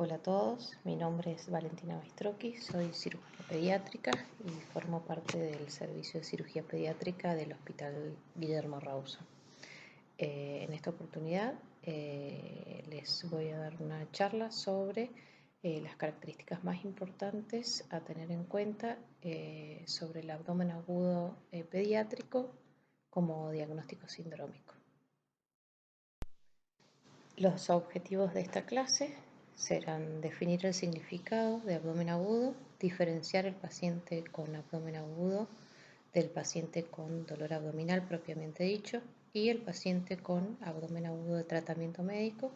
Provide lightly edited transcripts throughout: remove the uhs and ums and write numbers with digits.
Hola a todos, mi nombre es Valentina Baistrocchi, soy cirujana pediátrica y formo parte del servicio de cirugía pediátrica del Hospital Guillermo Rauso. En esta oportunidad les voy a dar una charla sobre las características más importantes a tener en cuenta sobre el abdomen agudo pediátrico como diagnóstico sindrómico. Los objetivos de esta clase serán definir el significado de abdomen agudo, diferenciar el paciente con abdomen agudo del paciente con dolor abdominal propiamente dicho y el paciente con abdomen agudo de tratamiento médico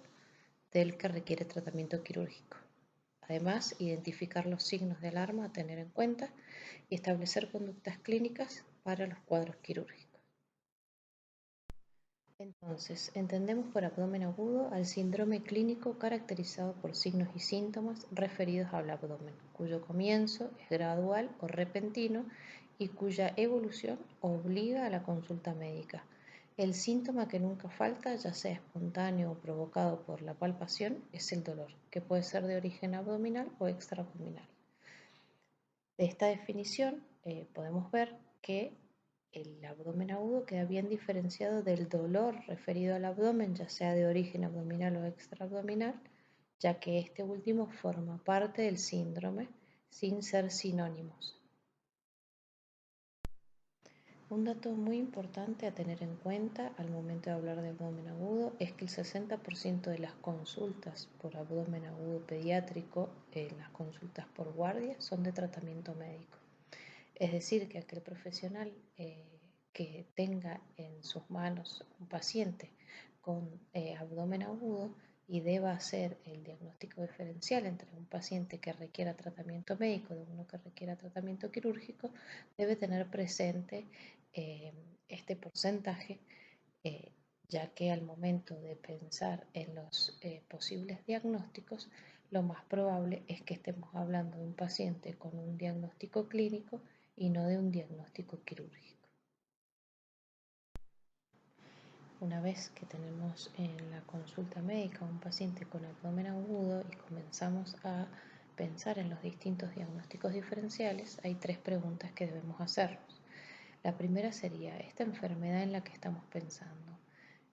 del que requiere tratamiento quirúrgico. Además, identificar los signos de alarma a tener en cuenta y establecer conductas clínicas para los cuadros quirúrgicos. Entonces, entendemos por abdomen agudo al síndrome clínico caracterizado por signos y síntomas referidos al abdomen, cuyo comienzo es gradual o repentino y cuya evolución obliga a la consulta médica. El síntoma que nunca falta, ya sea espontáneo o provocado por la palpación, es el dolor, que puede ser de origen abdominal o extraabdominal. De esta definición podemos ver que el abdomen agudo queda bien diferenciado del dolor referido al abdomen, ya sea de origen abdominal o extraabdominal, ya que este último forma parte del síndrome sin ser sinónimos. Un dato muy importante a tener en cuenta al momento de hablar de abdomen agudo es que el 60% de las consultas por abdomen agudo pediátrico, las consultas por guardia, son de tratamiento médico. Es decir, que aquel profesional que tenga en sus manos un paciente con abdomen agudo y deba hacer el diagnóstico diferencial entre un paciente que requiera tratamiento médico de uno que requiera tratamiento quirúrgico, debe tener presente este porcentaje, ya que al momento de pensar en los posibles diagnósticos, lo más probable es que estemos hablando de un paciente con un diagnóstico clínico y no de un diagnóstico quirúrgico. Una vez que tenemos en la consulta médica un paciente con abdomen agudo y comenzamos a pensar en los distintos diagnósticos diferenciales, hay tres preguntas que debemos hacernos. La primera sería, ¿esta enfermedad en la que estamos pensando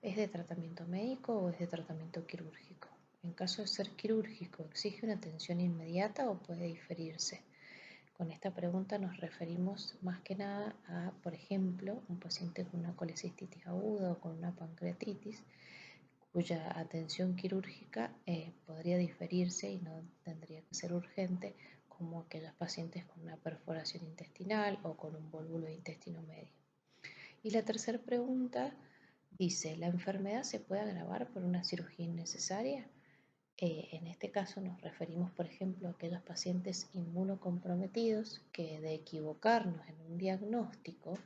es de tratamiento médico o es de tratamiento quirúrgico? En caso de ser quirúrgico, ¿exige una atención inmediata o puede diferirse? Con esta pregunta nos referimos más que nada a, por ejemplo, un paciente con una colecistitis aguda o con una pancreatitis, cuya atención quirúrgica podría diferirse y no tendría que ser urgente, como aquellos pacientes con una perforación intestinal o con un volvulo de intestino medio. Y la tercera pregunta dice, ¿la enfermedad se puede agravar por una cirugía innecesaria? En este caso nos referimos, por ejemplo, a aquellos pacientes inmunocomprometidos que de equivocarnos en un diagnóstico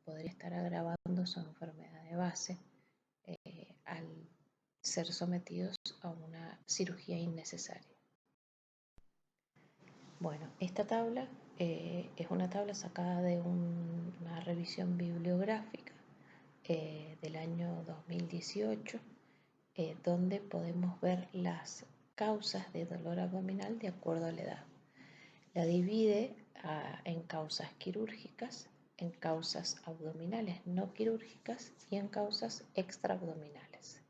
podría estar agravando su enfermedad de base al ser sometidos a una cirugía innecesaria. Bueno, esta tabla es una tabla sacada de una revisión bibliográfica del año 2018, donde podemos ver las causas de dolor abdominal de acuerdo a la edad. La divide en causas quirúrgicas, en causas abdominales no quirúrgicas y en causas extraabdominales.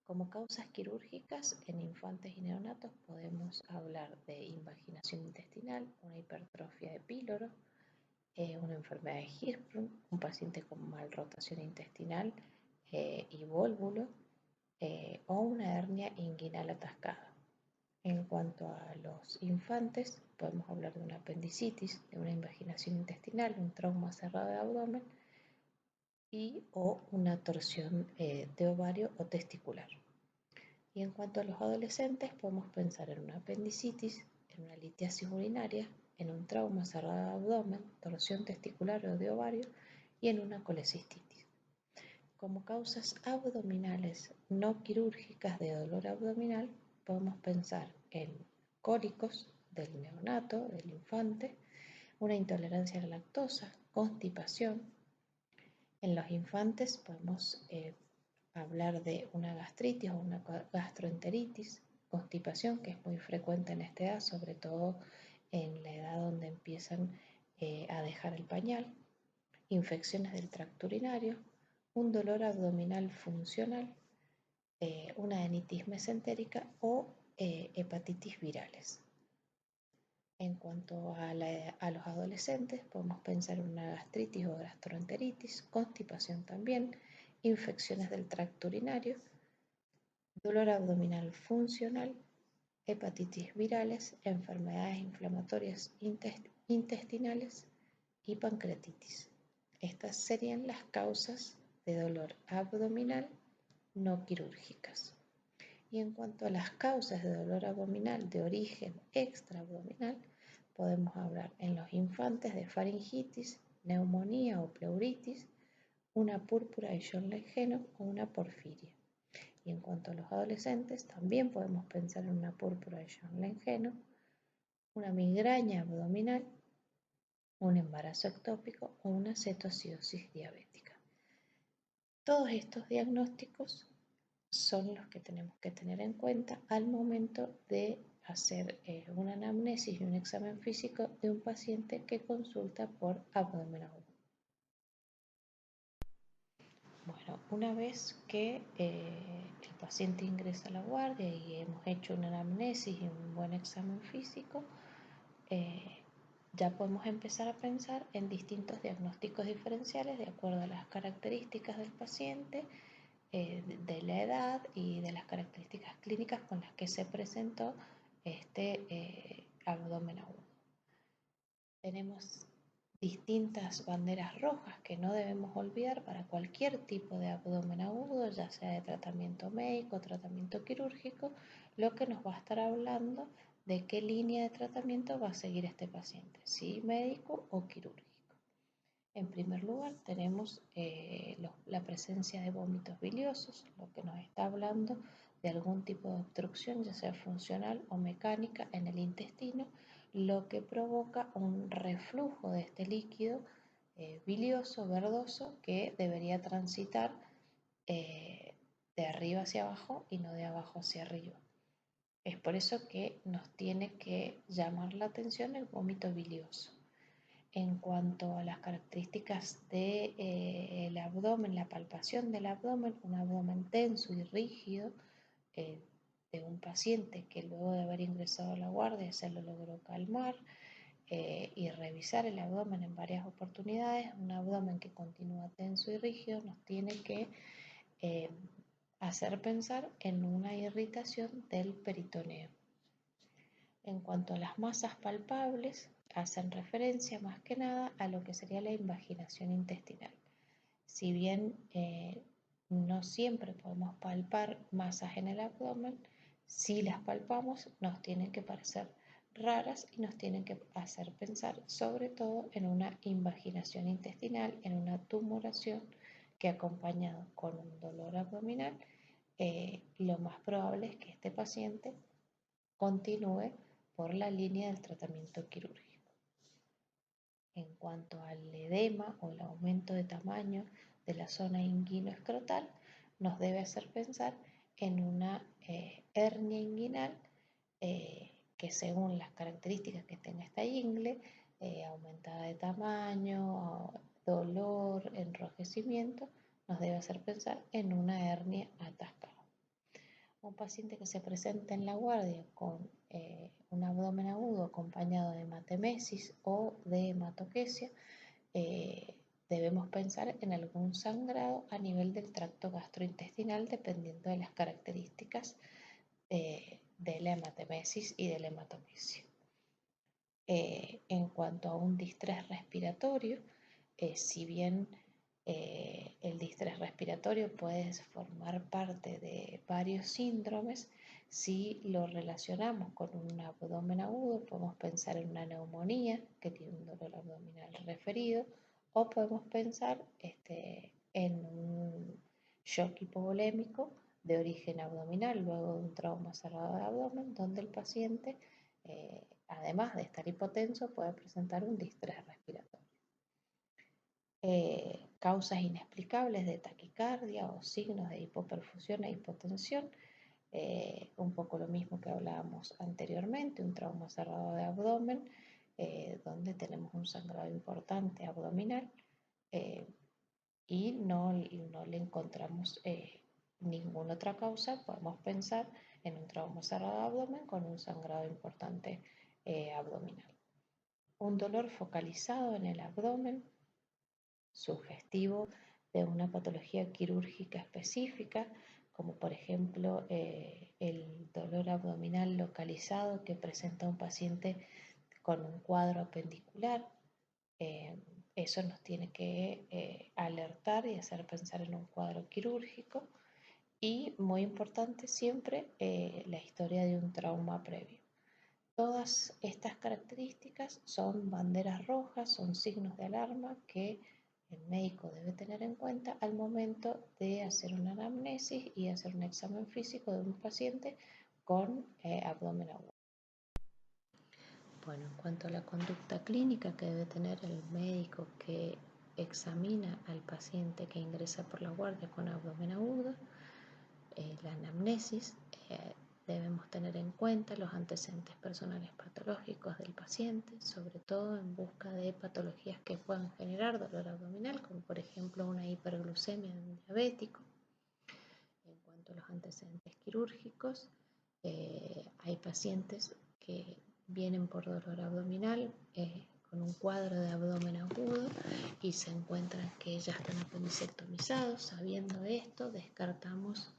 Como causas quirúrgicas en infantes y neonatos podemos hablar de invaginación intestinal, una hipertrofia de píloro, una enfermedad de Hirschsprung, un paciente con malrotación intestinal y vólvulo, o una hernia inguinal atascada. En cuanto a los infantes, podemos hablar de una apendicitis, de una invaginación intestinal, un trauma cerrado de abdomen o una torsión de ovario o testicular. Y en cuanto a los adolescentes, podemos pensar en una apendicitis, en una litiasis urinaria, en un trauma cerrado de abdomen, torsión testicular o de ovario y en una colecistitis. Como causas abdominales no quirúrgicas de dolor abdominal, podemos pensar en cólicos del neonato, del infante, una intolerancia a la lactosa, constipación. En los infantes podemos hablar de una gastritis o una gastroenteritis, constipación, que es muy frecuente en esta edad, sobre todo en la edad donde empiezan a dejar el pañal, infecciones del tracto urinario, un dolor abdominal funcional, una rinitis mesentérica o hepatitis virales. En cuanto a los adolescentes, podemos pensar en una gastritis o gastroenteritis, constipación también, infecciones del tracto urinario, dolor abdominal funcional, hepatitis virales, enfermedades inflamatorias intestinales y pancreatitis. Estas serían las causas de dolor abdominal no quirúrgicas. Y en cuanto a las causas de dolor abdominal de origen extraabdominal, podemos hablar en los infantes de faringitis, neumonía o pleuritis, una púrpura de John-Langerhans o una porfiria. Y en cuanto a los adolescentes, también podemos pensar en una púrpura de John-Langerhans, una migraña abdominal, un embarazo ectópico o una cetoacidosis diabética. Todos estos diagnósticos son los que tenemos que tener en cuenta al momento de hacer una anamnesis y un examen físico de un paciente que consulta por abdomen agudo. Bueno, una vez que el paciente ingresa a la guardia y hemos hecho una anamnesis y un buen examen físico, ya podemos empezar a pensar en distintos diagnósticos diferenciales de acuerdo a las características del paciente, de la edad y de las características clínicas con las que se presentó este abdomen agudo. Tenemos distintas banderas rojas que no debemos olvidar para cualquier tipo de abdomen agudo, ya sea de tratamiento médico, tratamiento quirúrgico, lo que nos va a estar hablando de qué línea de tratamiento va a seguir este paciente, si médico o quirúrgico. En primer lugar, tenemos la presencia de vómitos biliosos, lo que nos está hablando de algún tipo de obstrucción, ya sea funcional o mecánica, en el intestino, lo que provoca un reflujo de este líquido bilioso, verdoso, que debería transitar de arriba hacia abajo y no de abajo hacia arriba. Es por eso que nos tiene que llamar la atención el vómito bilioso. En cuanto a las características del abdomen, la palpación del abdomen, un abdomen tenso y rígido de un paciente que luego de haber ingresado a la guardia se lo logró calmar y revisar el abdomen en varias oportunidades, un abdomen que continúa tenso y rígido nos tiene que hacer pensar en una irritación del peritoneo. En cuanto a las masas palpables, hacen referencia más que nada a lo que sería la invaginación intestinal. Si bien no siempre podemos palpar masas en el abdomen, si las palpamos nos tienen que parecer raras y nos tienen que hacer pensar sobre todo en una invaginación intestinal, en una tumoración que acompañado con un dolor abdominal, lo más probable es que este paciente continúe por la línea del tratamiento quirúrgico. En cuanto al edema o el aumento de tamaño de la zona inguinoescrotal, nos debe hacer pensar en una hernia inguinal que según las características que tenga esta ingle, aumentada de tamaño, dolor, enrojecimiento, nos debe hacer pensar en una hernia atascada. Un paciente que se presenta en la guardia con un abdomen agudo acompañado de hematemesis o de hematoquesia, debemos pensar en algún sangrado a nivel del tracto gastrointestinal dependiendo de las características de la hematemesis y de la hematoquesia. En cuanto a un distrés respiratorio, si bien el distrés respiratorio puede formar parte de varios síndromes, si lo relacionamos con un abdomen agudo, podemos pensar en una neumonía que tiene un dolor abdominal referido, o podemos pensar en un shock hipovolémico de origen abdominal, luego de un trauma cerrado de abdomen, donde el paciente, además de estar hipotenso, puede presentar un distrés respiratorio. Causas inexplicables de taquicardia o signos de hipoperfusión e hipotensión un poco lo mismo que hablábamos anteriormente, un trauma cerrado de abdomen, donde tenemos un sangrado importante abdominal y no le encontramos ninguna otra causa. Podemos pensar en un trauma cerrado de abdomen con un sangrado importante abdominal. Un dolor focalizado en el abdomen, sugestivo de una patología quirúrgica específica, como por ejemplo el dolor abdominal localizado que presenta un paciente con un cuadro apendicular. Eso nos tiene que alertar y hacer pensar en un cuadro quirúrgico. Y muy importante siempre la historia de un trauma previo. Todas estas características son banderas rojas, son signos de alarma que el médico debe tener en cuenta al momento de hacer una anamnesis y hacer un examen físico de un paciente con abdomen agudo. Bueno, en cuanto a la conducta clínica que debe tener el médico que examina al paciente que ingresa por la guardia con abdomen agudo, la anamnesis, debemos tener en cuenta los antecedentes personales patológicos del paciente, sobre todo en busca de patologías que puedan generar dolor abdominal, como por ejemplo una hiperglucemia en un diabético. En cuanto a los antecedentes quirúrgicos, hay pacientes que vienen por dolor abdominal con un cuadro de abdomen agudo y se encuentran que ya están apendicectomizados. Sabiendo esto, descartamos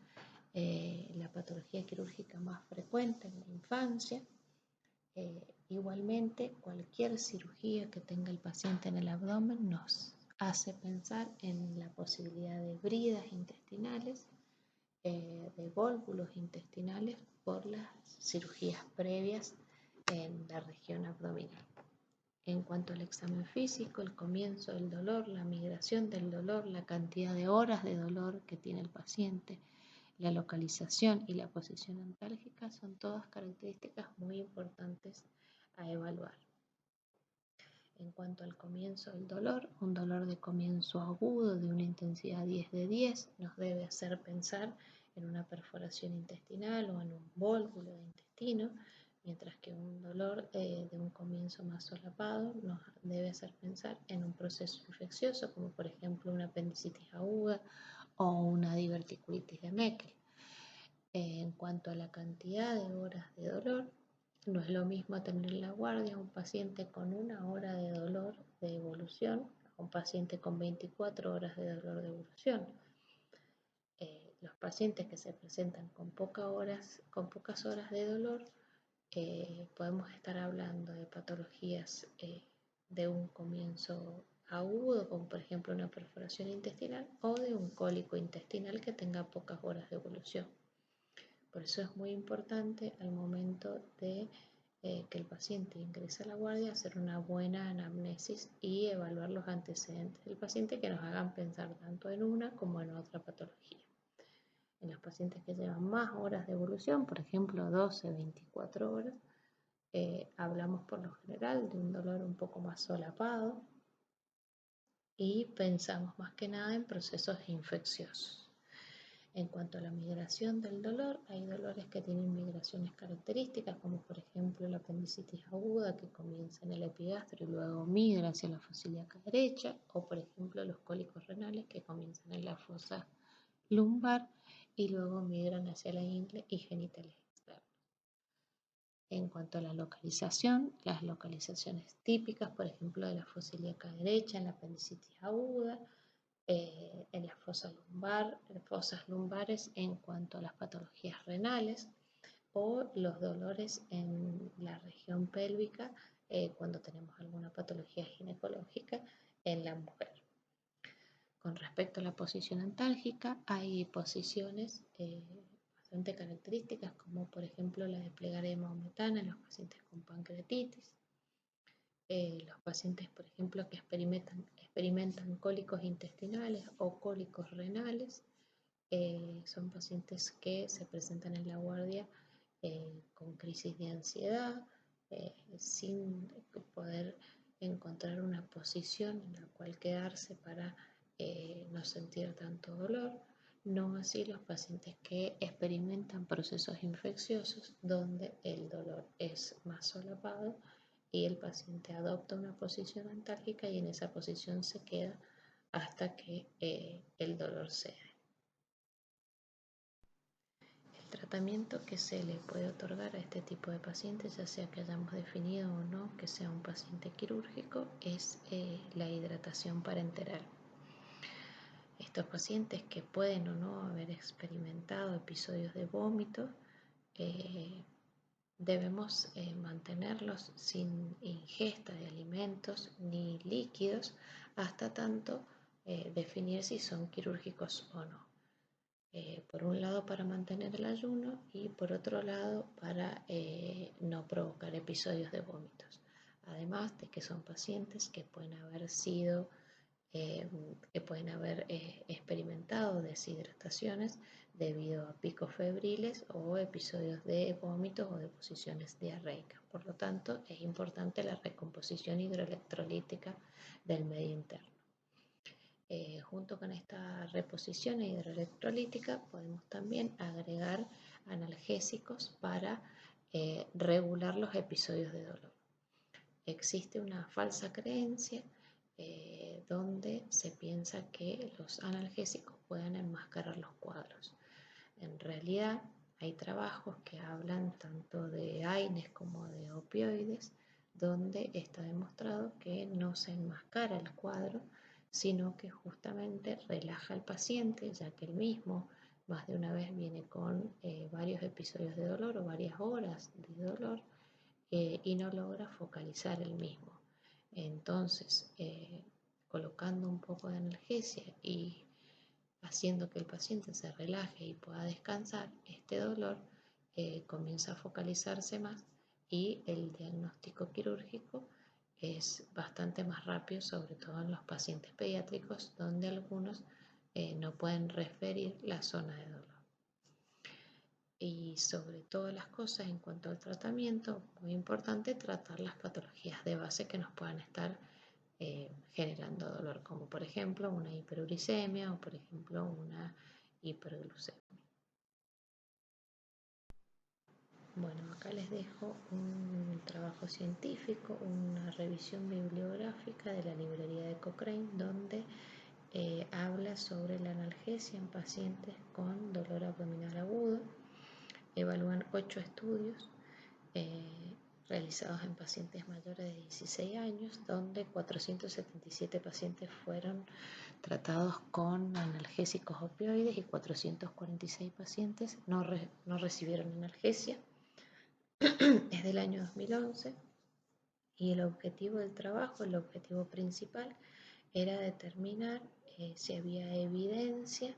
la patología quirúrgica más frecuente en la infancia. Igualmente, cualquier cirugía que tenga el paciente en el abdomen nos hace pensar en la posibilidad de bridas intestinales, de vólvulos intestinales por las cirugías previas en la región abdominal. En cuanto al examen físico, el comienzo del dolor, la migración del dolor, la cantidad de horas de dolor que tiene el paciente, la localización y la posición antálgica son todas características muy importantes a evaluar. En cuanto al comienzo del dolor, un dolor de comienzo agudo de una intensidad 10 de 10 nos debe hacer pensar en una perforación intestinal o en un vólvulo de intestino, mientras que un dolor de un comienzo más solapado nos debe hacer pensar en un proceso infeccioso, como por ejemplo una apendicitis aguda o una diverticulitis de Meckel. En cuanto a la cantidad de horas de dolor, no es lo mismo tener en la guardia a un paciente con 1 hora de dolor de evolución a un paciente con 24 horas de dolor de evolución. Los pacientes que se presentan con pocas horas de dolor, podemos estar hablando de patologías de un comienzo agudo, como por ejemplo una perforación intestinal, o de un cólico intestinal que tenga pocas horas de evolución. Por eso es muy importante al momento de que el paciente ingresa a la guardia hacer una buena anamnesis y evaluar los antecedentes del paciente que nos hagan pensar tanto en una como en otra patología. En los pacientes que llevan más horas de evolución, por ejemplo 12, 24 horas, hablamos por lo general de un dolor un poco más solapado y pensamos más que nada en procesos infecciosos. En cuanto a la migración del dolor, hay dolores que tienen migraciones características, como por ejemplo la apendicitis aguda que comienza en el epigastrio y luego migra hacia la fosa ilíaca derecha, o por ejemplo los cólicos renales que comienzan en la fosa lumbar y luego migran hacia la ingle y genitales externos. En cuanto a la localización, las localizaciones típicas, por ejemplo de la fosa ilíaca derecha en la apendicitis aguda, en las fosas lumbares en cuanto a las patologías renales o los dolores en la región pélvica cuando tenemos alguna patología ginecológica en la mujer. Con respecto a la posición antálgica, hay posiciones bastante características, como por ejemplo la de plegaria maometana en los pacientes con pancreatitis. Los pacientes, por ejemplo, que experimentan cólicos intestinales o cólicos renales, son pacientes que se presentan en la guardia con crisis de ansiedad, sin poder encontrar una posición en la cual quedarse para no sentir tanto dolor. No así los pacientes que experimentan procesos infecciosos donde el dolor es más solapado y el paciente adopta una posición antálgica y en esa posición se queda hasta que el dolor cede. El tratamiento que se le puede otorgar a este tipo de pacientes, ya sea que hayamos definido o no que sea un paciente quirúrgico, es la hidratación parenteral. Estos pacientes que pueden o no haber experimentado episodios de vómito, debemos mantenerlos sin ingesta de alimentos ni líquidos hasta tanto definir si son quirúrgicos o no. Por un lado para mantener el ayuno y por otro lado para no provocar episodios de vómitos. Además de que son pacientes que pueden haber sido experimentado deshidrataciones debido a picos febriles o episodios de vómitos o de posiciones diarreicas. Por lo tanto, es importante la recomposición hidroelectrolítica del medio interno. Junto con esta reposición hidroelectrolítica podemos también agregar analgésicos para regular los episodios de dolor. Existe una falsa creencia donde se piensa que los analgésicos pueden enmascarar los cuadros. En realidad hay trabajos que hablan tanto de AINES como de opioides, donde está demostrado que no se enmascara el cuadro, sino que justamente relaja al paciente, ya que él mismo más de una vez viene con varios episodios de dolor o varias horas de dolor y no logra focalizar el mismo. Entonces, colocando un poco de analgesia y haciendo que el paciente se relaje y pueda descansar, este dolor comienza a focalizarse más y el diagnóstico quirúrgico es bastante más rápido, sobre todo en los pacientes pediátricos, donde algunos no pueden referir la zona de dolor. Y sobre todas las cosas, en cuanto al tratamiento, muy importante tratar las patologías de base que nos puedan estar generando dolor, como por ejemplo una hiperuricemia o por ejemplo una hiperglucemia. Bueno, acá les dejo un trabajo científico, una revisión bibliográfica de la librería de Cochrane, donde habla sobre la analgesia en pacientes con dolor abdominal agudo. Evalúan 8 estudios realizados en pacientes mayores de 16 años, donde 477 pacientes fueron tratados con analgésicos opioides y 446 pacientes no recibieron analgesia. Es del año 2011 y el objetivo del trabajo, el objetivo principal, era determinar si había evidencia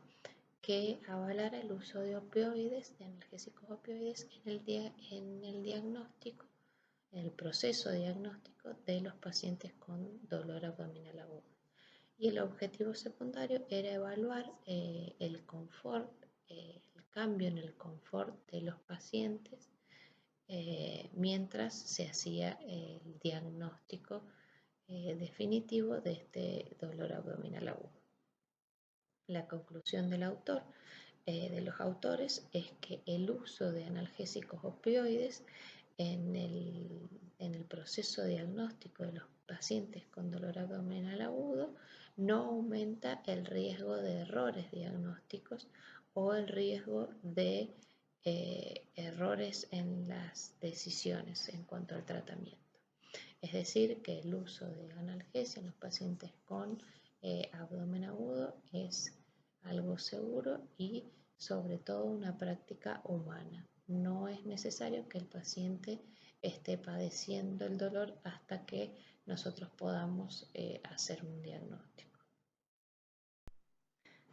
que avalara el uso de opioides, de analgésicos opioides, en el diagnóstico, en el proceso diagnóstico de los pacientes con dolor abdominal agudo. Y el objetivo secundario era evaluar el confort, el cambio en el confort de los pacientes mientras se hacía el diagnóstico definitivo de este dolor abdominal agudo. La conclusión del autor, de los autores, es que el uso de analgésicos opioides en el proceso diagnóstico de los pacientes con dolor abdominal agudo no aumenta el riesgo de errores diagnósticos o el riesgo de errores en las decisiones en cuanto al tratamiento. Es decir, que el uso de analgesia en los pacientes con abdomen agudo es algo seguro y sobre todo una práctica humana. No es necesario que el paciente esté padeciendo el dolor hasta que nosotros podamos hacer un diagnóstico.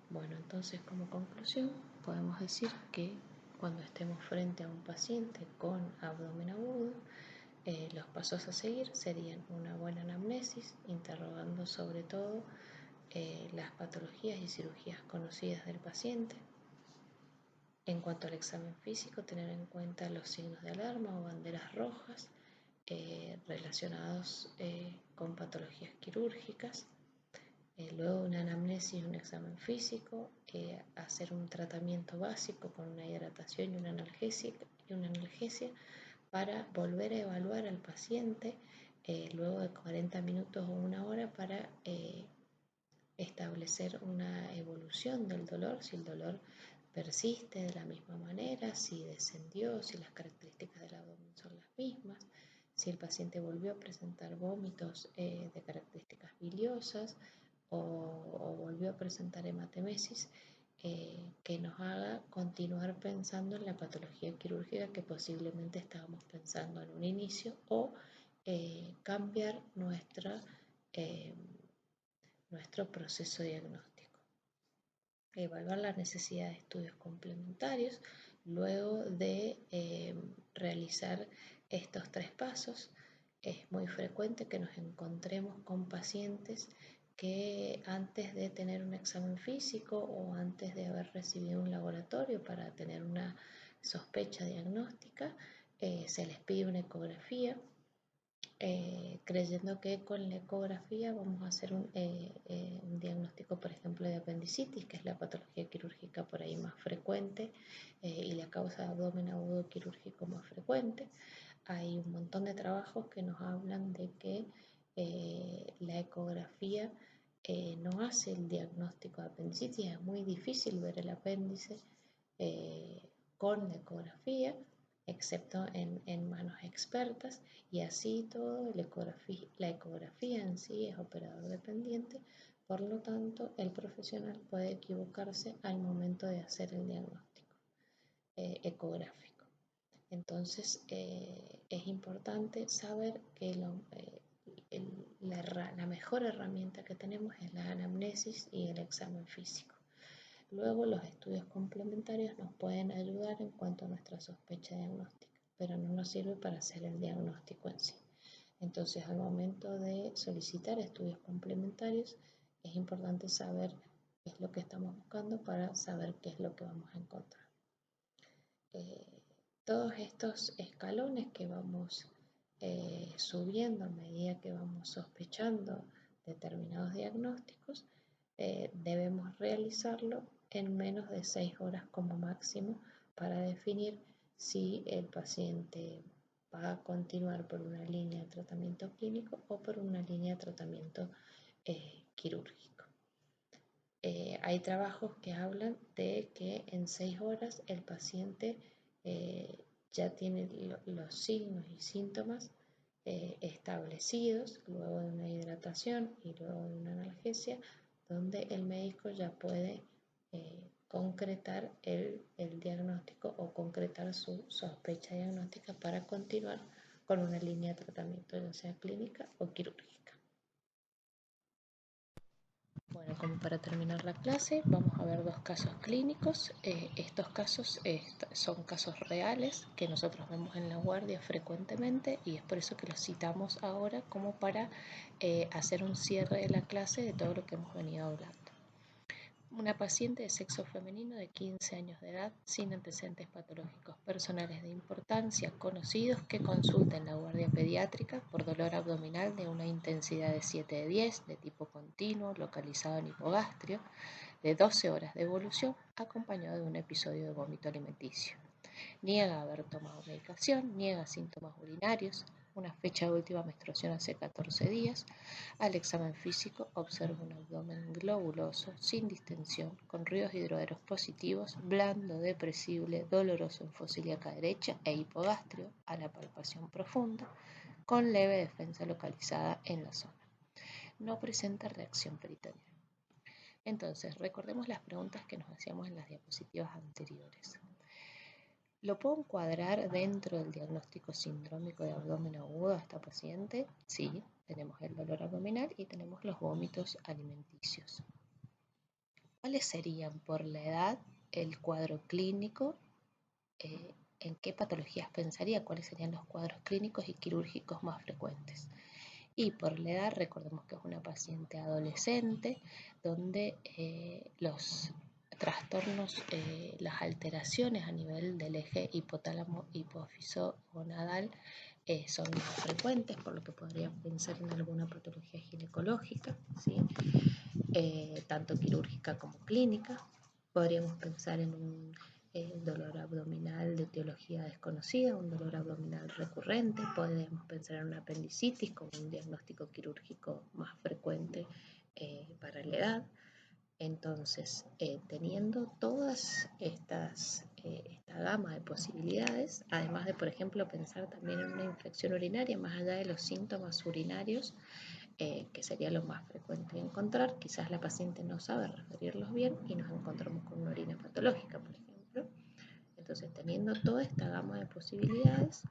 Bueno, entonces como conclusión podemos decir que cuando estemos frente a un paciente con abdomen agudo, los pasos a seguir serían una buena anamnesis, interrogando sobre todo las patologías y cirugías conocidas del paciente. En cuanto al examen físico, tener en cuenta los signos de alarma o banderas rojas relacionados con patologías quirúrgicas. luego de una anamnesis y un examen físico, hacer un tratamiento básico con una hidratación y una analgesia para volver a evaluar al paciente luego de 40 minutos o una hora para establecer una evolución del dolor, si el dolor persiste de la misma manera, si descendió, si las características del abdomen son las mismas, si el paciente volvió a presentar vómitos de características biliosas o volvió a presentar hematemesis, que nos haga continuar pensando en la patología quirúrgica que posiblemente estábamos pensando en un inicio o cambiar nuestro proceso diagnóstico. Evaluar la necesidad de estudios complementarios luego de realizar estos 3 pasos. Es muy frecuente que nos encontremos con pacientes que antes de tener un examen físico o antes de haber recibido un laboratorio para tener una sospecha diagnóstica, se les pide una ecografía, creyendo que con la ecografía vamos a hacer un diagnóstico, por ejemplo, de apendicitis, que es la patología quirúrgica por ahí más frecuente y la causa de abdomen agudo quirúrgico más frecuente. Hay un montón de trabajos que nos hablan de que la ecografía no hace el diagnóstico de apendicitis, es muy difícil ver el apéndice con la ecografía, excepto en manos expertas, y así todo la ecografía en sí es operador dependiente, por lo tanto el profesional puede equivocarse al momento de hacer el diagnóstico ecográfico. Entonces es importante saber que la mejor herramienta que tenemos es la anamnesis y el examen físico. Luego los estudios complementarios nos pueden ayudar en cuanto a nuestra sospecha diagnóstica, pero no nos sirve para hacer el diagnóstico en sí. Entonces, al momento de solicitar estudios complementarios, es importante saber qué es lo que estamos buscando para saber qué es lo que vamos a encontrar. Todos estos escalones que vamos subiendo a medida que vamos sospechando determinados diagnósticos, debemos realizarlo en menos de 6 horas como máximo para definir si el paciente va a continuar por una línea de tratamiento clínico o por una línea de tratamiento quirúrgico. Hay trabajos que hablan de que en 6 horas el paciente ya tiene los signos y síntomas establecidos luego de una hidratación y luego de una analgesia, donde el médico ya puede concretar el diagnóstico o concretar su sospecha diagnóstica para continuar con una línea de tratamiento, ya sea clínica o quirúrgica. Bueno, como para terminar la clase, vamos a ver 2 casos clínicos. Estos casos son casos reales que nosotros vemos en la guardia frecuentemente y es por eso que los citamos ahora como para hacer un cierre de la clase de todo lo que hemos venido hablando. Una paciente de sexo femenino de 15 años de edad sin antecedentes patológicos personales de importancia conocidos que consulta en la guardia pediátrica por dolor abdominal de una intensidad de 7/10 de tipo continuo localizado en hipogastrio de 12 horas de evolución acompañado de un episodio de vómito alimenticio. Niega haber tomado medicación, niega síntomas urinarios, una fecha de última menstruación hace 14 días. Al examen físico observa un abdomen globuloso, sin distensión, con ríos hidroeros positivos, blando, depresible, doloroso en fosa ilíaca derecha e hipogastrio a la palpación profunda, con leve defensa localizada en la zona. No presenta reacción peritoneal. Entonces, recordemos las preguntas que nos hacíamos en las diapositivas anteriores. ¿Lo puedo encuadrar dentro del diagnóstico sindrómico de abdomen agudo a esta paciente? Sí, tenemos el dolor abdominal y tenemos los vómitos alimenticios. ¿Cuáles serían por la edad el cuadro clínico? ¿En qué patologías pensaría? ¿Cuáles serían los cuadros clínicos y quirúrgicos más frecuentes? Y por la edad, recordemos que es una paciente adolescente donde los trastornos, las alteraciones a nivel del eje hipotálamo hipófiso gonadal son más frecuentes, por lo que podríamos pensar en alguna patología ginecológica, ¿sí? Tanto quirúrgica como clínica. Podríamos pensar en un dolor abdominal de etiología desconocida, un dolor abdominal recurrente. Podemos pensar en una apendicitis como un diagnóstico quirúrgico más frecuente para la edad. Entonces, teniendo todas esta gama de posibilidades, además de, por ejemplo, pensar también en una infección urinaria, más allá de los síntomas urinarios, que sería lo más frecuente de encontrar, quizás la paciente no sabe referirlos bien y nos encontramos con una orina patológica, por ejemplo. Entonces, teniendo toda esta gama de posibilidades,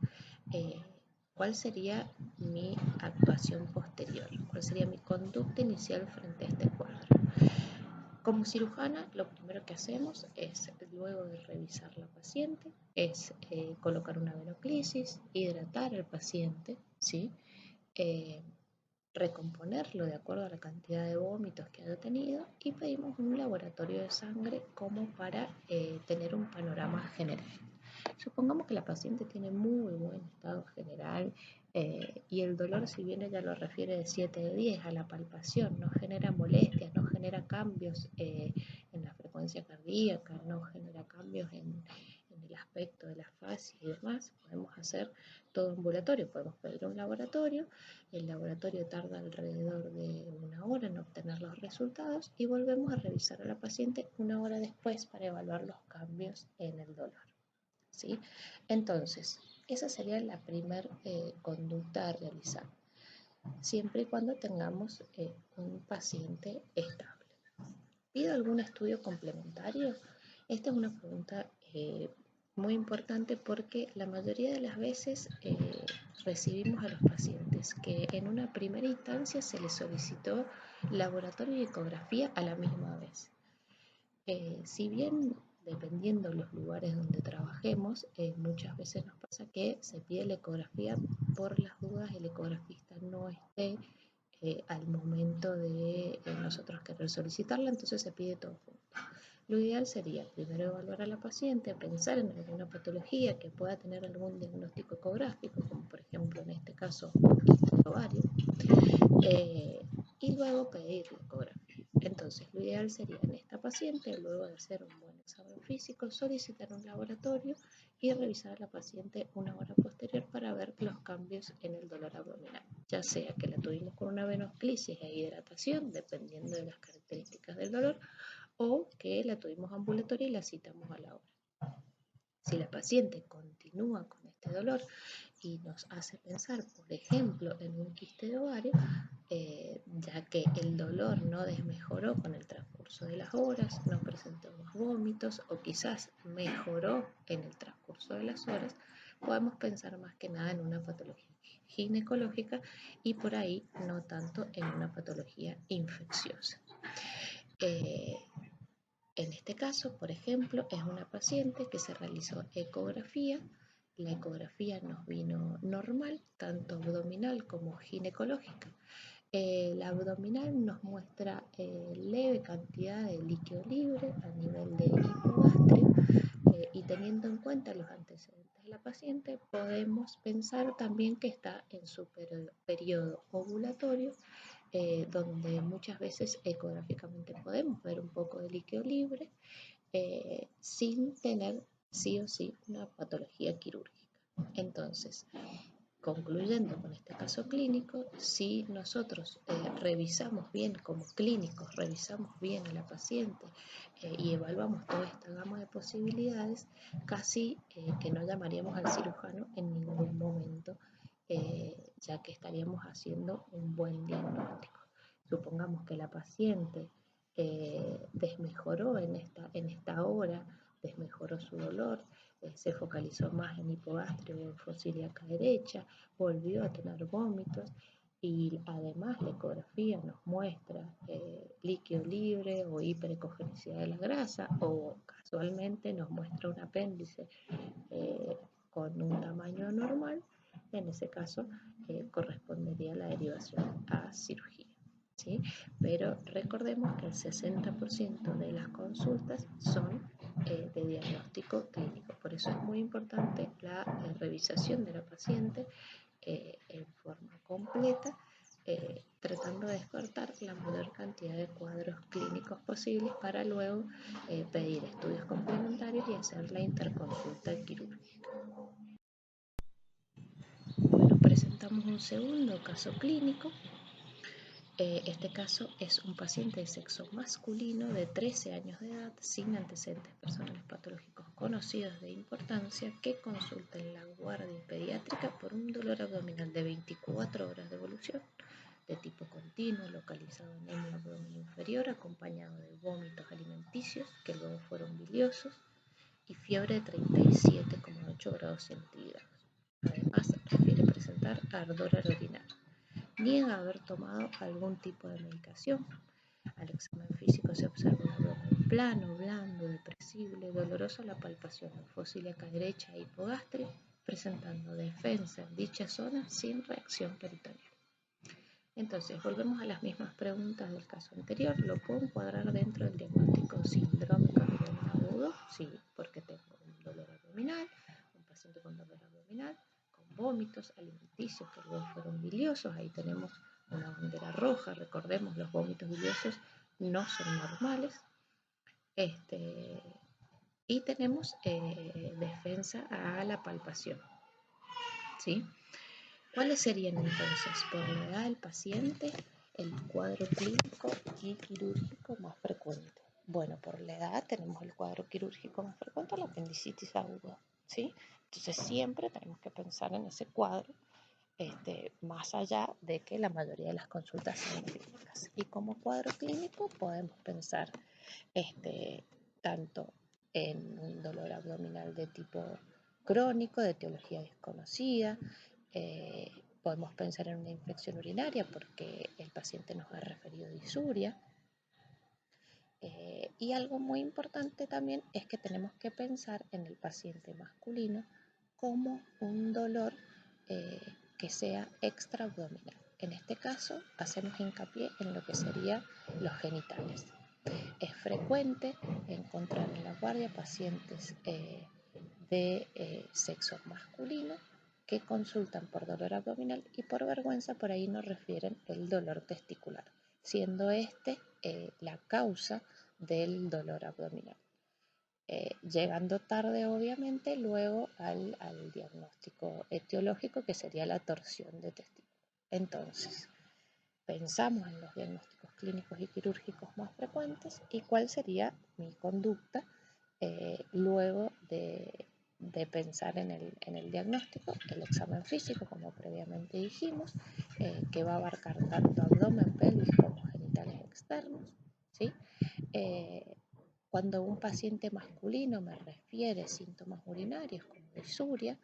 ¿cuál sería mi actuación posterior? ¿Cuál sería mi conducta inicial frente a este cuadro? Como cirujana, lo primero que hacemos es, luego de revisar la paciente, es colocar una venoclisis, hidratar al paciente, ¿sí? Recomponerlo de acuerdo a la cantidad de vómitos que haya tenido y pedimos un laboratorio de sangre como para tener un panorama general. Supongamos que la paciente tiene muy buen estado general y el dolor, si bien ella lo refiere de 7 de 10 a la palpación, no genera molestias, no genera cambios en la frecuencia cardíaca, no genera cambios en el aspecto de la fascia y demás, podemos hacer todo ambulatorio, podemos pedir un laboratorio, el laboratorio tarda alrededor de 1 hora en obtener los resultados y volvemos a revisar a la paciente 1 hora después para evaluar los cambios en el dolor. ¿Sí? Entonces, esa sería la primera conducta a realizar, siempre y cuando tengamos un paciente estable. ¿Pido algún estudio complementario? Esta es una pregunta muy importante porque la mayoría de las veces recibimos a los pacientes que en una primera instancia se les solicitó laboratorio y ecografía a la misma vez. Si bien dependiendo los lugares donde trabajemos, muchas veces nos pasa que se pide la ecografía por las dudas, el ecografista no esté al momento de nosotros querer solicitarla, entonces se pide todo junto. Lo ideal sería primero evaluar a la paciente, pensar en alguna patología que pueda tener algún diagnóstico ecográfico, como por ejemplo en este caso un ovario, y luego pedir la ecografía. Entonces, lo ideal sería en esta paciente, luego de hacer un buen examen físico, solicitar un laboratorio y revisar a la paciente 1 hora posterior para ver los cambios en el dolor abdominal, ya sea que la tuvimos con una venoclisis e hidratación, dependiendo de las características del dolor, o que la tuvimos ambulatoria y la citamos a la hora. Si la paciente continúa con este dolor y nos hace pensar, por ejemplo, en un quiste de ovario, ya que el dolor no desmejoró con el transcurso de las horas, no presentó más vómitos o quizás mejoró en el transcurso de las horas, podemos pensar más que nada en una patología ginecológica y por ahí no tanto en una patología infecciosa. En este caso, por ejemplo, es una paciente que se realizó ecografía. La ecografía nos vino normal, tanto abdominal como ginecológica. La abdominal nos muestra leve cantidad de líquido libre a nivel de hipogastrio y teniendo en cuenta los antecedentes de la paciente, podemos pensar también que está en su periodo ovulatorio, donde muchas veces ecográficamente podemos ver un poco de líquido libre sin tener sí o sí una patología quirúrgica. Entonces, concluyendo con este caso clínico, si nosotros revisamos bien como clínicos, revisamos bien a la paciente y evaluamos toda esta gama de posibilidades, casi que no llamaríamos al cirujano en ningún momento, ya que estaríamos haciendo un buen diagnóstico. Supongamos que la paciente desmejoró en esta hora, desmejoró su dolor, se focalizó más en hipogastrio y en fosíliaca derecha, volvió a tener vómitos y además la ecografía nos muestra líquido libre o hiperecogenicidad de la grasa o casualmente nos muestra un apéndice con un tamaño anormal, en ese caso correspondería la derivación a cirugía. ¿sí? Pero recordemos que el 60% de las consultas son de diagnóstico clínico. Por eso es muy importante la revisación de la paciente en forma completa, tratando de descartar la mayor cantidad de cuadros clínicos posibles para luego pedir estudios complementarios y hacer la interconsulta quirúrgica. Bueno, presentamos un segundo caso clínico. Este caso es un paciente de sexo masculino de 13 años de edad sin antecedentes personales patológicos conocidos de importancia que consulta en la guardia pediátrica por un dolor abdominal de 24 horas de evolución de tipo continuo localizado en el abdomen inferior acompañado de vómitos alimenticios que luego fueron biliosos y fiebre de 37,8 grados centígrados. Además, refiere presentar ardor al orinar. Niega haber tomado algún tipo de medicación. Al examen físico se observa un abdomen plano, blando, depresible, doloroso a la palpación linfocílica derecha e hipogástrica, presentando defensa en dicha zona sin reacción peritoneal. Entonces, volvemos a las mismas preguntas del caso anterior. ¿Lo puedo encuadrar dentro del diagnóstico sindrómico abdominal agudo? Sí, porque tengo un dolor abdominal, un paciente con dolor abdominal, con vómitos alimenticios que luego fueron biliosos. Ahí tenemos una bandera roja. Recordemos, los vómitos biliosos no son normales. Y tenemos defensa a la palpación, ¿sí? ¿Cuáles serían entonces, por la edad del paciente, el cuadro clínico y quirúrgico más frecuente? Bueno, por la edad tenemos el cuadro quirúrgico más frecuente, la apendicitis aguda, ¿sí? Entonces siempre tenemos que pensar en ese cuadro, más allá de que la mayoría de las consultas sean clínicas. Y como cuadro clínico podemos pensar tanto en un dolor abdominal de tipo crónico, de etiología desconocida. Podemos pensar en una infección urinaria porque el paciente nos ha referido disuria. Y algo muy importante también es que tenemos que pensar en el paciente masculino como un dolor que sea extraabdominal. En este caso hacemos hincapié en lo que serían los genitales. Es frecuente encontrar en la guardia pacientes de sexo masculino que consultan por dolor abdominal y por vergüenza por ahí nos refieren el dolor testicular, siendo la causa del dolor abdominal. Llegando tarde obviamente luego al diagnóstico etiológico que sería la torsión de testículo. Entonces, pensamos en los diagnósticos clínicos y quirúrgicos más frecuentes y cuál sería mi conducta luego de pensar en el diagnóstico, el examen físico, como previamente dijimos, que va a abarcar tanto abdomen, pelvis como genitales externos, ¿sí? Cuando un paciente masculino me refiere síntomas urinarios como disuria,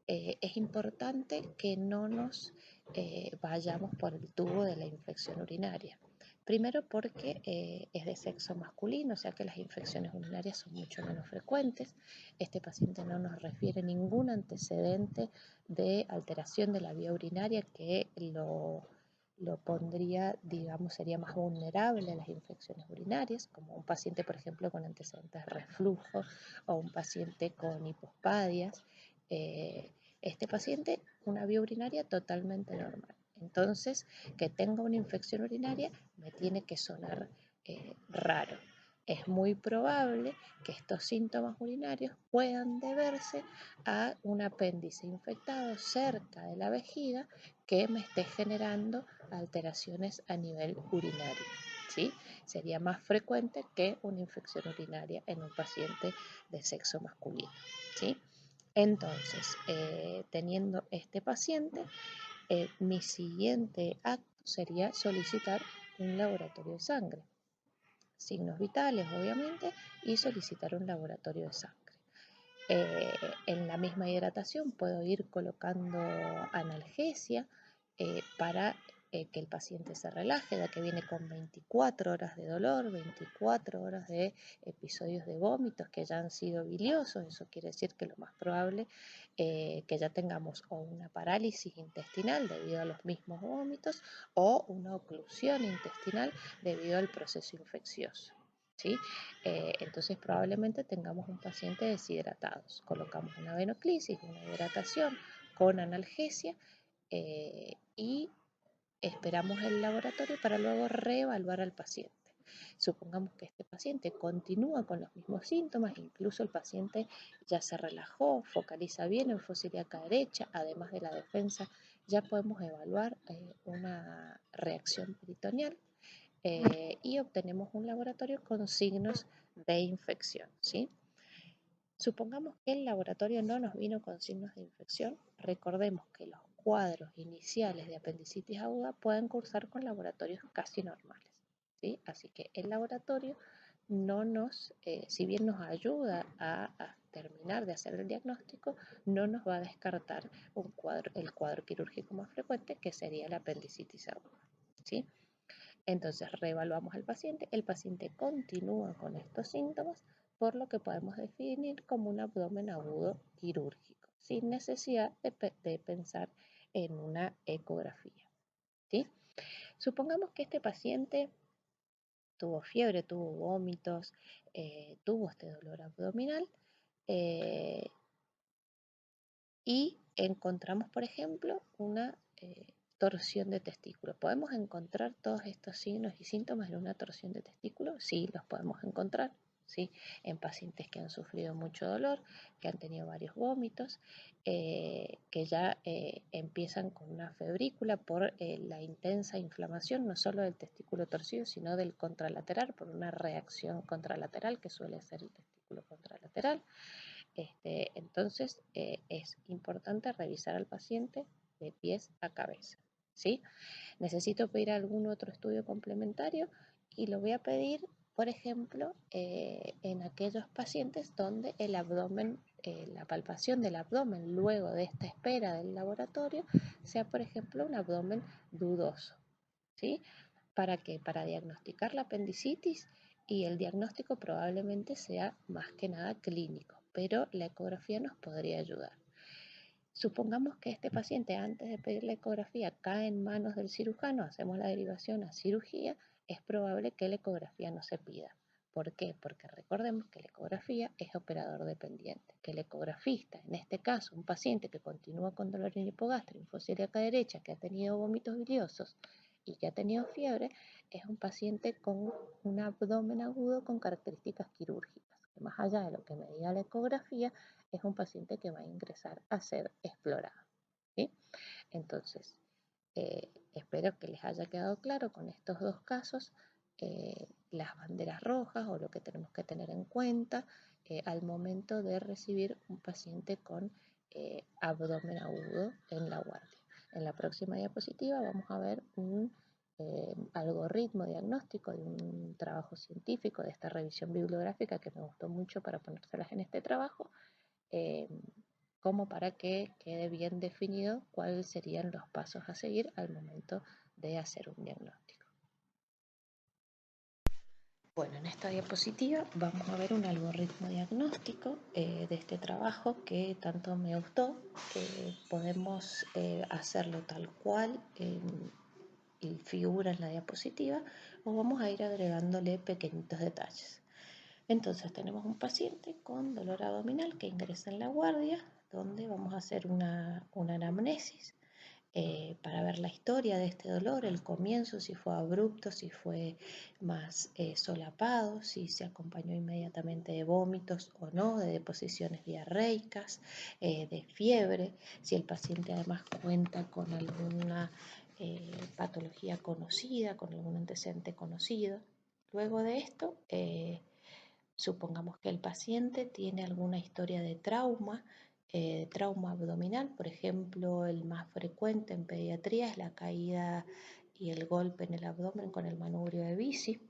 es importante que no nos vayamos por el tubo de la infección urinaria. Primero porque es de sexo masculino, o sea que las infecciones urinarias son mucho menos frecuentes. Este paciente no nos refiere ningún antecedente de alteración de la vía urinaria que lo pondría, digamos, sería más vulnerable a las infecciones urinarias, como un paciente, por ejemplo, con antecedentes de reflujo o un paciente con hipospadias. Este paciente una vía urinaria totalmente normal. Entonces, que tenga una infección urinaria me tiene que sonar raro. Es muy probable que estos síntomas urinarios puedan deberse a un apéndice infectado cerca de la vejiga que me esté generando alteraciones a nivel urinario, ¿sí? Sería más frecuente que una infección urinaria en un paciente de sexo masculino, ¿sí? Entonces, teniendo este paciente, mi siguiente acto sería solicitar un laboratorio de sangre, signos vitales obviamente, y solicitar un laboratorio de sangre. En la misma hidratación puedo ir colocando analgesia para que el paciente se relaje, ya que viene con 24 horas de dolor, 24 horas de episodios de vómitos que ya han sido biliosos. Eso quiere decir que lo más probable que ya tengamos o una parálisis intestinal debido a los mismos vómitos o una oclusión intestinal debido al proceso infeccioso. ¿Sí? Entonces probablemente tengamos un paciente deshidratado. Colocamos una venoclisis, una hidratación con analgesia y esperamos el laboratorio para luego reevaluar al paciente. Supongamos que este paciente continúa con los mismos síntomas, incluso el paciente ya se relajó, focaliza bien en fosa ilíaca derecha, además de la defensa, ya podemos evaluar una reacción peritoneal y obtenemos un laboratorio con signos de infección, ¿sí? Supongamos que el laboratorio no nos vino con signos de infección, recordemos que los cuadros iniciales de apendicitis aguda pueden cursar con laboratorios casi normales, ¿sí? Así que el laboratorio no nos, si bien nos ayuda a terminar de hacer el diagnóstico, no nos va a descartar el cuadro quirúrgico más frecuente, que sería la apendicitis aguda, ¿sí? Entonces reevaluamos al paciente, el paciente continúa con estos síntomas, por lo que podemos definir como un abdomen agudo quirúrgico, sin necesidad de pensar en una ecografía, ¿sí? Supongamos que este paciente tuvo fiebre, tuvo vómitos, tuvo este dolor abdominal eh, y encontramos, por ejemplo, una torsión de testículo. ¿Podemos encontrar todos estos signos y síntomas en una torsión de testículo? Sí, los podemos encontrar, ¿sí? En pacientes que han sufrido mucho dolor, que han tenido varios vómitos, que ya empiezan con una febrícula por la intensa inflamación, no solo del testículo torcido, sino del contralateral, por una reacción contralateral que suele ser el testículo contralateral. Entonces es importante revisar al paciente de pies a cabeza, ¿sí? Necesito pedir algún otro estudio complementario y lo voy a pedir, por ejemplo, en aquellos pacientes donde el abdomen, la palpación del abdomen luego de esta espera del laboratorio sea, por ejemplo, un abdomen dudoso, ¿sí? ¿Para qué? Para diagnosticar la apendicitis y el diagnóstico probablemente sea más que nada clínico, pero la ecografía nos podría ayudar. Supongamos que este paciente antes de pedir la ecografía cae en manos del cirujano, hacemos la derivación a cirugía, es probable que la ecografía no se pida. ¿Por qué? Porque recordemos que la ecografía es operador dependiente, que el ecografista, en este caso un paciente que continúa con dolor en hipogástrico, en fosa ilíaca derecha, que ha tenido vómitos biliosos y que ha tenido fiebre, es un paciente con un abdomen agudo con características quirúrgicas, que más allá de lo que me diga la ecografía, es un paciente que va a ingresar a ser explorado, ¿sí? Entonces, espero que les haya quedado claro con estos dos casos las banderas rojas o lo que tenemos que tener en cuenta al momento de recibir un paciente con abdomen agudo en la guardia. En la próxima diapositiva vamos a ver un algoritmo diagnóstico de un trabajo científico de esta revisión bibliográfica que me gustó mucho para ponérselas en este trabajo, eh, como para que quede bien definido cuáles serían los pasos a seguir al momento de hacer un diagnóstico. Bueno, en esta diapositiva vamos a ver un algoritmo diagnóstico de este trabajo que tanto me gustó. Podemos hacerlo tal cual y figura en la diapositiva, o vamos a ir agregándole pequeñitos detalles. Entonces tenemos un paciente con dolor abdominal que ingresa en la guardia, donde vamos a hacer una anamnesis para ver la historia de este dolor, el comienzo, si fue abrupto, si fue más solapado, si se acompañó inmediatamente de vómitos o no, de deposiciones diarreicas, de fiebre, si el paciente además cuenta con alguna patología conocida, con algún antecedente conocido. Luego de esto, supongamos que el paciente tiene alguna historia de trauma abdominal, por ejemplo, el más frecuente en pediatría es la caída y el golpe en el abdomen con el manubrio de bici,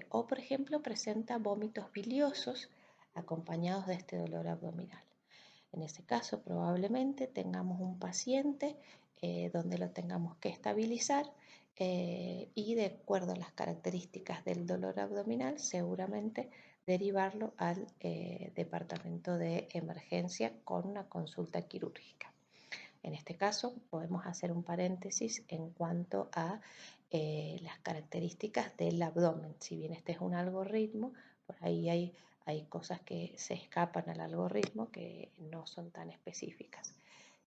o por ejemplo presenta vómitos biliosos acompañados de este dolor abdominal. En ese caso probablemente tengamos un paciente donde lo tengamos que estabilizar y de acuerdo a las características del dolor abdominal seguramente derivarlo al departamento de emergencia con una consulta quirúrgica. En este caso podemos hacer un paréntesis en cuanto a las características del abdomen. Si bien este es un algoritmo, por ahí hay cosas que se escapan al algoritmo que no son tan específicas.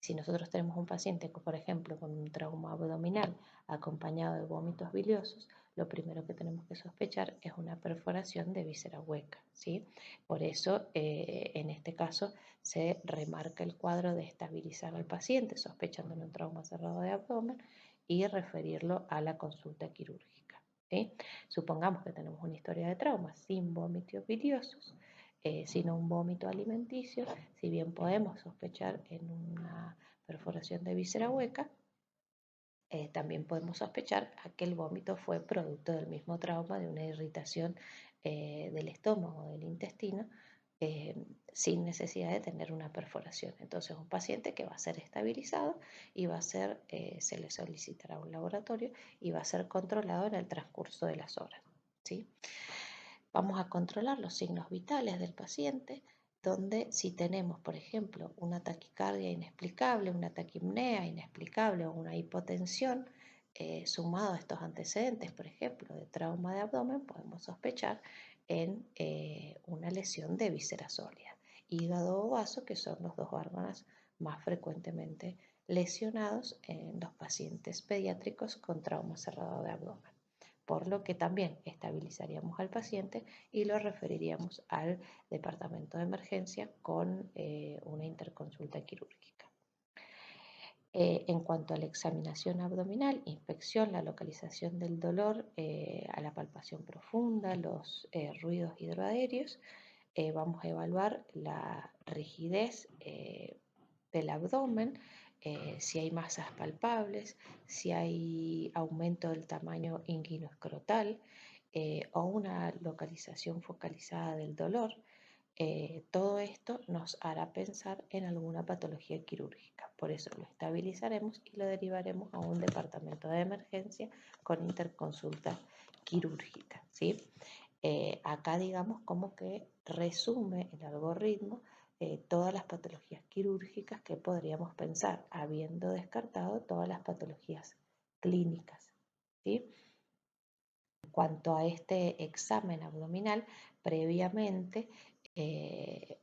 Si nosotros tenemos un paciente, por ejemplo, con un trauma abdominal acompañado de vómitos biliosos, lo primero que tenemos que sospechar es una perforación de víscera hueca, ¿sí? Por eso, en este caso, se remarca el cuadro de estabilizar al paciente sospechando un trauma cerrado de abdomen y referirlo a la consulta quirúrgica, ¿sí? Supongamos que tenemos una historia de trauma sin vómitos biliosos, sino un vómito alimenticio. Si bien podemos sospechar en una perforación de víscera hueca, también podemos sospechar a que el vómito fue producto del mismo trauma, de una irritación del estómago o del intestino, eh, sin necesidad de tener una perforación. Entonces, un paciente que va a ser estabilizado y va a ser, se le solicitará un laboratorio y va a ser controlado en el transcurso de las horas, ¿sí? Vamos a controlar los signos vitales del paciente, donde si tenemos, por ejemplo, una taquicardia inexplicable, una taquipnea inexplicable o una hipotensión, sumado a estos antecedentes, por ejemplo, de trauma de abdomen, podemos sospechar en una lesión de víscera sólida. Hígado o vaso, que son los dos órganos más frecuentemente lesionados en los pacientes pediátricos con trauma cerrado de abdomen, por lo que también estabilizaríamos al paciente y lo referiríamos al departamento de emergencia con una interconsulta quirúrgica. En cuanto a la examinación abdominal, inspección, la localización del dolor, a la palpación profunda, los ruidos hidroaéreos, vamos a evaluar la rigidez del abdomen, si hay masas palpables, si hay aumento del tamaño inguinoescrotal o una localización focalizada del dolor. Todo esto nos hará pensar en alguna patología quirúrgica. Por eso lo estabilizaremos y lo derivaremos a un departamento de emergencia con interconsulta quirúrgica, ¿sí? Acá digamos como que resume el algoritmo todas las patologías quirúrgicas que podríamos pensar, habiendo descartado todas las patologías clínicas, ¿sí? En cuanto a este examen abdominal, previamente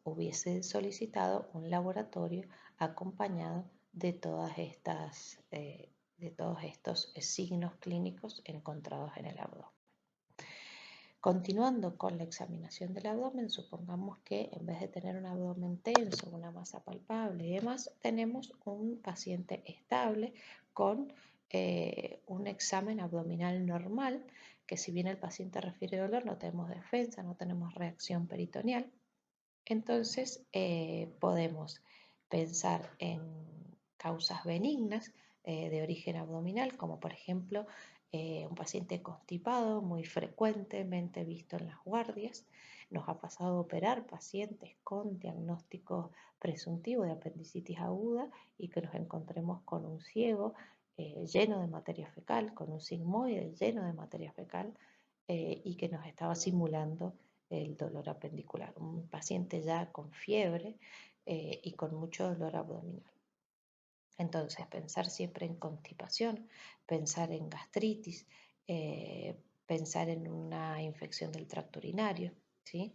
hubiese solicitado un laboratorio acompañado de de todos estos signos clínicos encontrados en el abdomen. Continuando con la examinación del abdomen, supongamos que en vez de tener un abdomen tenso, una masa palpable y demás, tenemos un paciente estable con un examen abdominal normal, que si bien el paciente refiere dolor, no tenemos defensa, no tenemos reacción peritoneal. Entonces podemos pensar en causas benignas de origen abdominal, como por ejemplo un paciente constipado muy frecuentemente visto en las guardias. Nos ha pasado a operar pacientes con diagnóstico presuntivo de apendicitis aguda y que nos encontremos con un ciego lleno de materia fecal, con un sigmoide lleno de materia fecal y que nos estaba simulando el dolor apendicular. Un paciente ya con fiebre y con mucho dolor abdominal. Entonces, pensar siempre en constipación, pensar en gastritis, pensar en una infección del tracto urinario, ¿sí?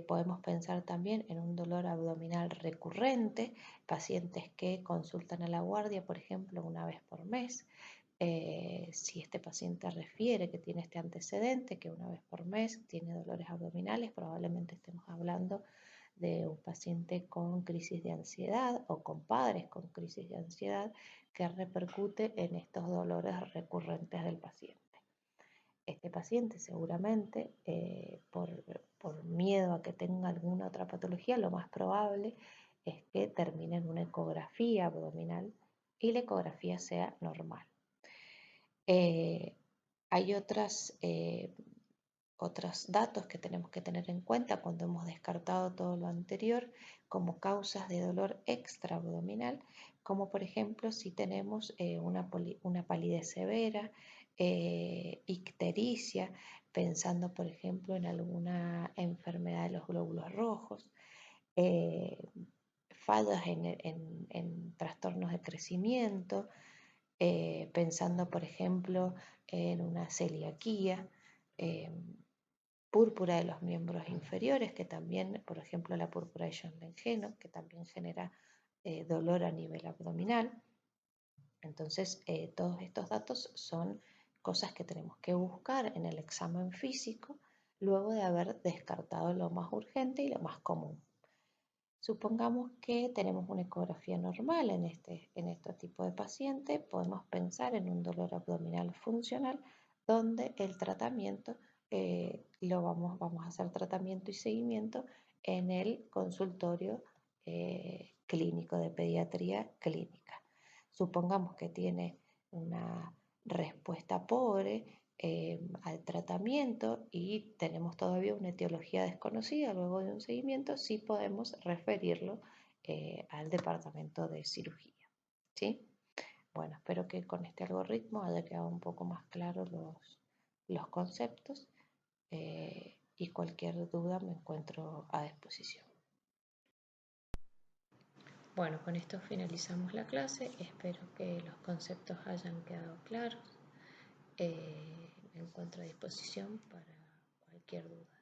Podemos pensar también en un dolor abdominal recurrente, pacientes que consultan a la guardia, por ejemplo, una vez por mes. Si este paciente refiere que tiene este antecedente, que una vez por mes tiene dolores abdominales, probablemente estemos hablando de un paciente con crisis de ansiedad o con padres con crisis de ansiedad que repercute en estos dolores recurrentes del paciente. Este paciente seguramente por miedo a que tenga alguna otra patología, lo más probable es que termine en una ecografía abdominal y la ecografía sea normal. Hay otros datos que tenemos que tener en cuenta cuando hemos descartado todo lo anterior como causas de dolor extraabdominal, como por ejemplo si tenemos una palidez severa, ictericia, pensando por ejemplo en alguna enfermedad de los glóbulos rojos, eh, fallos en trastornos de crecimiento, pensando por ejemplo en una celiaquía, púrpura de los miembros inferiores, que también, por ejemplo, la púrpura de John-Langerhans, que también genera dolor a nivel abdominal. Entonces, todos estos datos son cosas que tenemos que buscar en el examen físico luego de haber descartado lo más urgente y lo más común. Supongamos que tenemos una ecografía normal en este tipo de paciente, podemos pensar en un dolor abdominal funcional donde el tratamiento vamos a hacer tratamiento y seguimiento en el consultorio clínico de pediatría clínica. Supongamos que tiene una respuesta pobre al tratamiento y tenemos todavía una etiología desconocida luego de un seguimiento, sí podemos referirlo al departamento de cirugía. ¿Sí? Bueno, espero que con este algoritmo haya quedado un poco más claros los conceptos y cualquier duda me encuentro a disposición. Bueno, con esto finalizamos la clase. Espero que los conceptos hayan quedado claros. Me encuentro a disposición para cualquier duda.